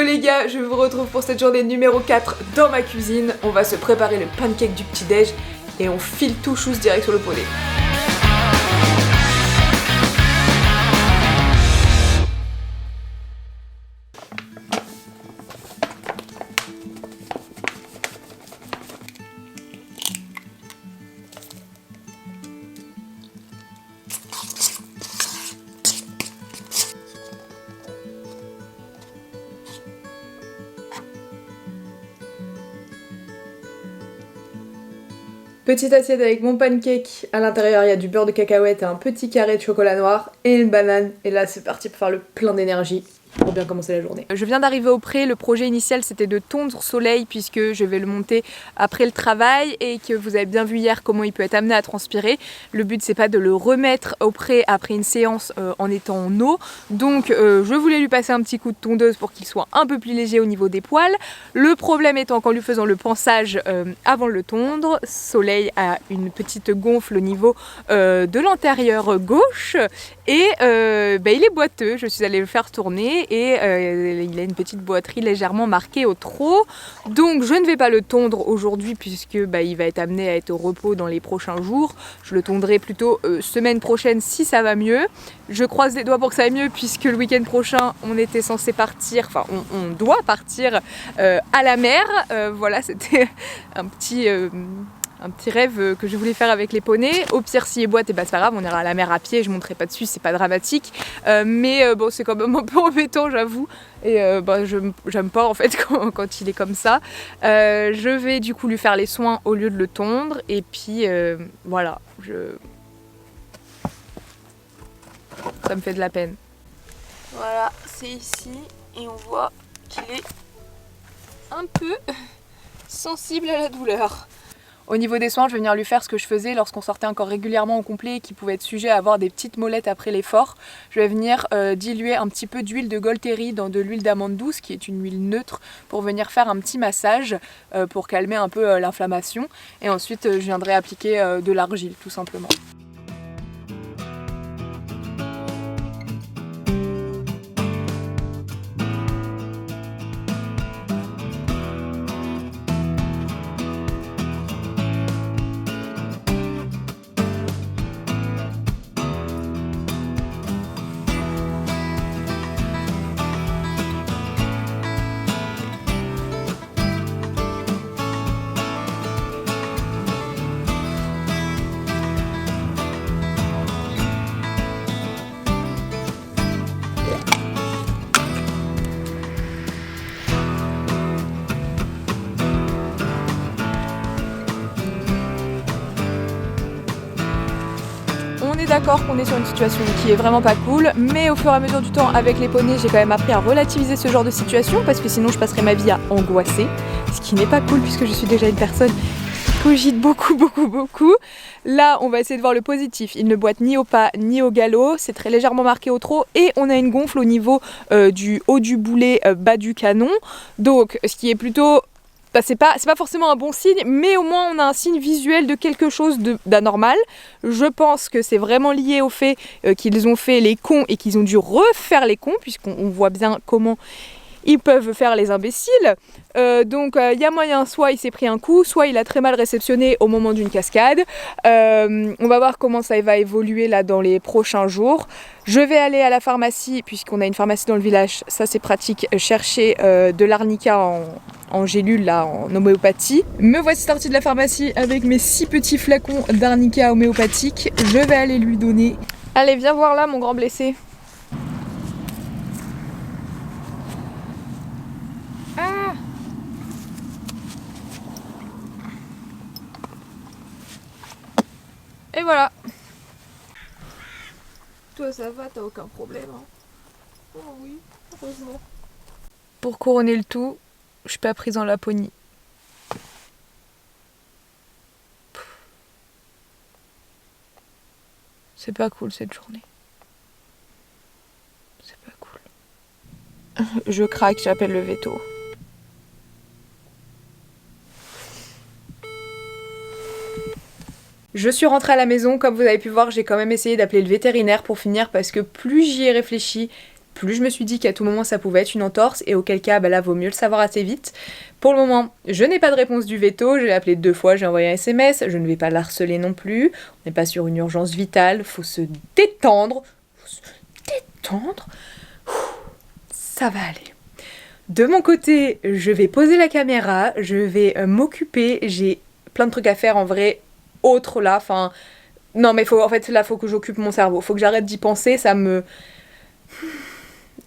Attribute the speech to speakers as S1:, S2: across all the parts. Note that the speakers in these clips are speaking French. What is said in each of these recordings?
S1: Hello les gars, je vous retrouve pour cette journée numéro 4 dans ma cuisine. On va se préparer le pancake du petit-déj et on file tout chousse direct sur le poney. Petite assiette avec mon pancake, à l'intérieur il y a du beurre de cacahuète et un petit carré de chocolat noir et une banane. Et là c'est parti pour faire le plein d'énergie pour bien commencer la journée. Je viens d'arriver au pré, le projet initial c'était de tondre Soleil puisque je vais le monter après le travail et que vous avez bien vu hier comment il peut être amené à transpirer. Le but c'est pas de le remettre au pré après une séance en étant en eau. Donc je voulais lui passer un petit coup de tondeuse pour qu'il soit un peu plus léger au niveau des poils. Le problème étant qu'en lui faisant le pansage avant de le tondre, Soleil a une petite gonfle au niveau de l'intérieur gauche et il est boiteux. Je suis allée le faire tourner et il a une petite boiterie légèrement marquée au trot. Donc je ne vais pas le tondre aujourd'hui puisque il va être amené à être au repos dans les prochains jours. Je le tondrai plutôt semaine prochaine si ça va mieux. Je croise les doigts pour que ça aille mieux puisque le week-end prochain on était censé partir, enfin on doit partir à la mer. Voilà, c'était un petit rêve que je voulais faire avec les poneys. Au pire s'il est boite, et c'est pas grave, on ira à la mer à pied, je monterai pas dessus, c'est pas dramatique. Mais bon, c'est quand même un peu embêtant, j'avoue. Et j'aime pas en fait quand il est comme ça. Je vais du coup lui faire les soins au lieu de le tondre. Et puis voilà, ça me fait de la peine. Voilà, c'est ici et on voit qu'il est un peu sensible à la douleur. Au niveau des soins, je vais venir lui faire ce que je faisais lorsqu'on sortait encore régulièrement au complet et qui pouvait être sujet à avoir des petites molettes après l'effort. Je vais venir diluer un petit peu d'huile de Golteri dans de l'huile d'amande douce, qui est une huile neutre, pour venir faire un petit massage pour calmer un peu l'inflammation. Et ensuite, je viendrai appliquer de l'argile, tout simplement. On est d'accord qu'on est sur une situation qui est vraiment pas cool, mais au fur et à mesure du temps avec les poneys, j'ai quand même appris à relativiser ce genre de situation parce que sinon je passerais ma vie à angoisser, ce qui n'est pas cool puisque je suis déjà une personne qui cogite beaucoup. Là, on va essayer de voir le positif. Il ne boite ni au pas ni au galop, c'est très légèrement marqué au trot et on a une gonfle au niveau du haut du boulet, bas du canon. Donc, ce qui est plutôt... c'est pas forcément un bon signe, mais au moins on a un signe visuel de quelque chose d'anormal. Je pense que c'est vraiment lié au fait qu'ils ont fait les cons et qu'ils ont dû refaire les cons, puisqu'on voit bien comment ils peuvent faire les imbéciles. Donc il y a moyen, soit il s'est pris un coup, soit il a très mal réceptionné au moment d'une cascade. On va voir comment ça va évoluer là dans les prochains jours. Je vais aller à la pharmacie, puisqu'on a une pharmacie dans le village, ça c'est pratique, chercher de l'arnica en gélule là, en homéopathie. Me voici sortie de la pharmacie avec mes 6 petits flacons d'arnica homéopathique. Je vais aller lui donner. Allez, viens voir là mon grand blessé. Ah! Et voilà. Toi ça va, t'as aucun problème hein? Oh oui, heureusement. Pour couronner le tout, je suis pas prise en Laponie. C'est pas cool cette journée. C'est pas cool. Je craque, j'appelle le veto. Je suis rentrée à la maison, comme vous avez pu voir, j'ai quand même essayé d'appeler le vétérinaire pour finir parce que plus j'y ai réfléchi, plus je me suis dit qu'à tout moment ça pouvait être une entorse, et auquel cas, bah là, vaut mieux le savoir assez vite. Pour le moment, je n'ai pas de réponse du veto, je l'ai appelé 2 fois, j'ai envoyé un SMS, je ne vais pas l'harceler non plus, on n'est pas sur une urgence vitale, faut se détendre, ça va aller. De mon côté, je vais poser la caméra, je vais m'occuper, j'ai plein de trucs à faire en vrai, autres là, enfin... Non mais en fait là faut que j'occupe mon cerveau, faut que j'arrête d'y penser, ça me...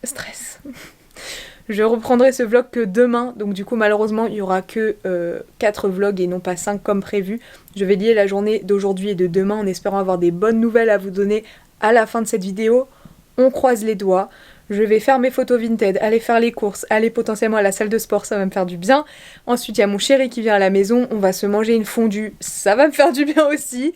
S1: stresse. Je reprendrai ce vlog que demain, donc du coup malheureusement il y aura que 4 vlogs et non pas 5 comme prévu. Je vais lier la journée d'aujourd'hui et de demain en espérant avoir des bonnes nouvelles à vous donner à la fin de cette vidéo. On croise les doigts. Je vais faire mes photos Vinted, aller faire les courses, aller potentiellement à la salle de sport, ça va me faire du bien. Ensuite il y a mon chéri qui vient à la maison, on va se manger une fondue, ça va me faire du bien aussi.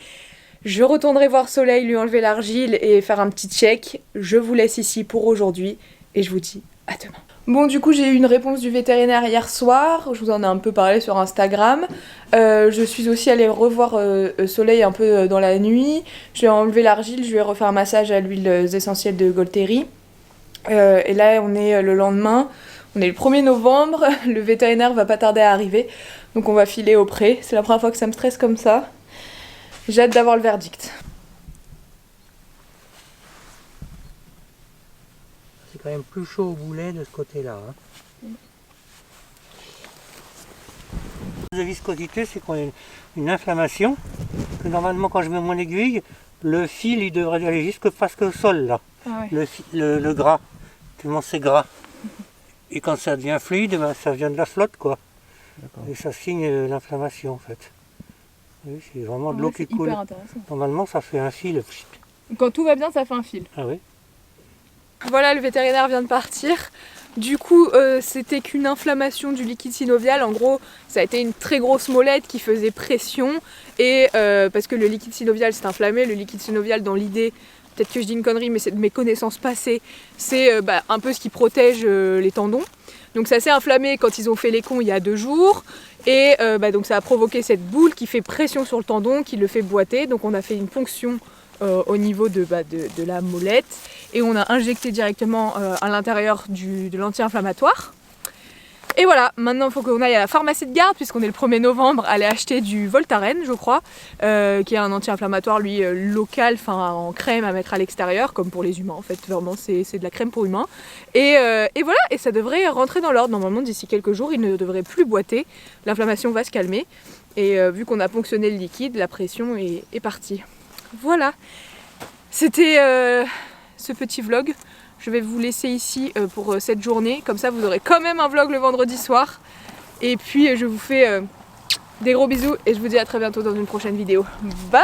S1: Je retournerai voir Soleil, lui enlever l'argile et faire un petit check. Je vous laisse ici pour aujourd'hui et je vous dis à demain. Bon, du coup j'ai eu une réponse du vétérinaire hier soir, je vous en ai un peu parlé sur Instagram. Je suis aussi allée revoir Soleil un peu dans la nuit. Je lui ai enlevé l'argile, je lui ai refait un massage à l'huile essentielle de Golteri. Et là on est le lendemain, on est le 1er novembre, le vétérinaire va pas tarder à arriver. Donc on va filer au pré, c'est la première fois que ça me stresse comme ça. J'ai hâte d'avoir le verdict.
S2: C'est quand même plus chaud au boulet de ce côté-là. Hein. La viscosité, c'est qu'on a une inflammation. Que normalement, quand je mets mon aiguille, le fil il devrait aller jusque presque au sol là.
S1: Ah ouais.
S2: Le gras, tellement c'est gras. Et quand ça devient fluide, ben, ça vient de la flotte quoi. Et ça signe l'inflammation en fait. Oui, c'est vraiment de l'eau qui coule. Normalement, ça fait un fil.
S1: Quand tout va bien, ça fait un fil.
S2: Ah oui.
S1: Voilà, le vétérinaire vient de partir. Du coup, c'était qu'une inflammation du liquide synovial. En gros, ça a été une très grosse molette qui faisait pression. Et parce que le liquide synovial s'est inflammé, le liquide synovial dans l'idée, peut-être que je dis une connerie, mais c'est de mes connaissances passées, c'est un peu ce qui protège les tendons. Donc ça s'est inflammé quand ils ont fait les cons il y a 2 jours. Et donc ça a provoqué cette boule qui fait pression sur le tendon, qui le fait boiter. Donc on a fait une ponction au niveau de la molette. Et on a injecté directement à l'intérieur de l'anti-inflammatoire. Et voilà, maintenant il faut qu'on aille à la pharmacie de garde, puisqu'on est le 1er novembre, aller acheter du Voltaren, je crois, qui est un anti-inflammatoire, lui, local, en crème à mettre à l'extérieur, comme pour les humains en fait, vraiment c'est de la crème pour humains. Et voilà, et ça devrait rentrer dans l'ordre, normalement d'ici quelques jours, il ne devrait plus boiter, l'inflammation va se calmer, et vu qu'on a ponctionné le liquide, la pression est partie. Voilà, c'était ce petit vlog. Je vais vous laisser ici pour cette journée, comme ça vous aurez quand même un vlog le vendredi soir. Et puis je vous fais des gros bisous et je vous dis à très bientôt dans une prochaine vidéo. Bye!